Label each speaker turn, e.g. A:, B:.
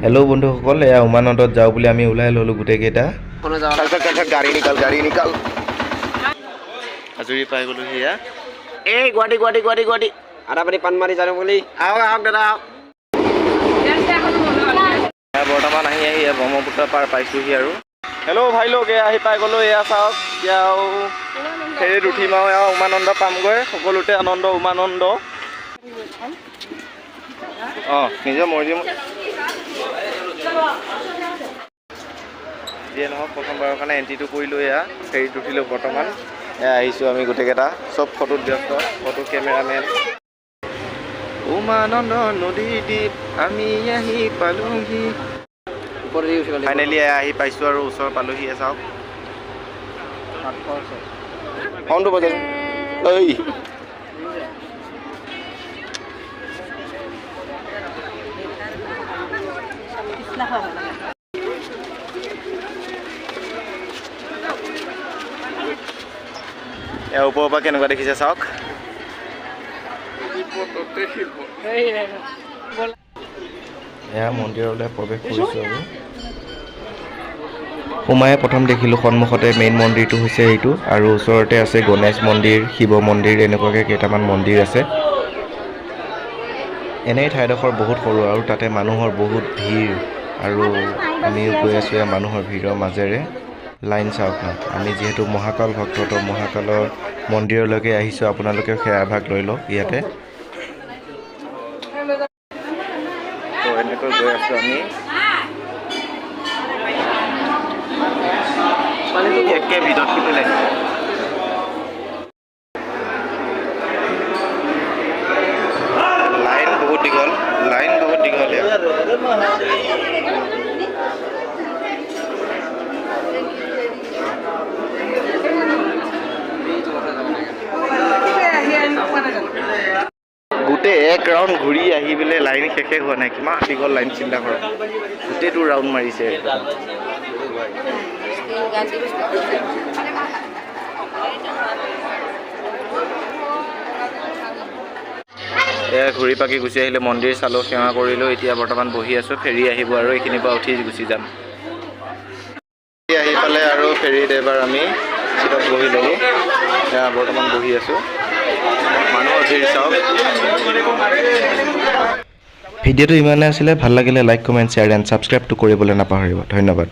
A: hello बंधुসকল এয়া উমানন্দত যাও বুলি আমি ওলাই ললো গুটে কেটা
B: गाड़ी निकाल हजुरी पाइ गलो हिया
C: ए गुवाहाटी आराबारी पानमारी जानु बोली आओ दादा आओ
B: बर्तमान आही ब्रह्मपुत्र पार पाइछुहि आरो हेलो भाई लोग आही पाइ गलो एया साওক याও फेरि उठिम आउ उमानन्द पामगৈ সকলোতে आनन्द उमानन्द নিজৰ মৰ্জি দিয়ে নহওক প্ৰথমবাৰৰ কাৰণে এণ্ট্ৰিটো কৰিলোঁ এয়া ফেৰীত উঠিলোঁ বৰ্তমান এয়া আহিছোঁ আমি গোটেইকেইটা চব ফটোত ব্যস্ত ফটো কেমেৰামেন উমানন্দ নদী দ্বীপ আমি আহি পালোহি ফাইনেলি আহি পাইছোঁ আৰু ওচৰ পালোহি চাওক ফোনটো বজাই ঐ এয়া ওপৰৰ পৰা কেনেকুৱা দেখিছে চাওক
A: এয়া মন্দিৰলৈ প্ৰৱেশ কৰিছোঁ আৰু সোমাই প্ৰথম দেখিলোঁ সন্মুখতে মেইন মন্দিৰটো হৈছে এইটো আৰু ওচৰতে আছে গণেশ মন্দিৰ শিৱ মন্দিৰ এনেকুৱাকৈ কেইটামান মন্দিৰ আছে এনেই ঠাইডোখৰ বহুত সৰু আৰু তাতে মানুহৰ বহুত ভিৰ আৰু আমিও গৈ আছোঁ এয়া মানুহৰ ভিৰৰ মাজেৰে লাইন চাওক না আমি যিহেতু মহাকাল ভক্ত তো মহাকালৰ মন্দিৰলৈকে আহিছোঁ আপোনালোকেও সেয়া ভাগ লৈ লওক ইয়াতে
B: তো এনেকৈ গৈ আছোঁ আমি একে ভিতৰত কিনে লাগে লাইন বহুত দীঘল গোটেই এক ৰাউণ্ড ঘূৰি আহি পেলাই লাইন শেষে হোৱা নাই কিমান দীঘল লাইন চিন্তা কৰক গোটেইটো ৰাউণ্ড মাৰিছে এয়া ঘূৰি পাকি গুচি আহিলে মন্দিৰ চালোঁ সেৱা কৰিলোঁ এতিয়া বৰ্তমান বহি আছোঁ ফেৰী আহিব আৰু এইখিনিৰ পৰা উঠি গুচি যাম আহি পালে আৰু ফেৰীত এবাৰ আমি চিটত বহি ল'লোঁ এয়া বৰ্তমান বহি আছোঁ মানুহৰ ভিৰ চাওক
A: ভিডিঅ'টো ইমানে আছিলে ভাল লাগিলে লাইক কমেণ্ট শ্বেয়াৰ এণ্ড ছাবস্ক্ৰাইবটো কৰিবলৈ নাপাহৰিব ধন্যবাদ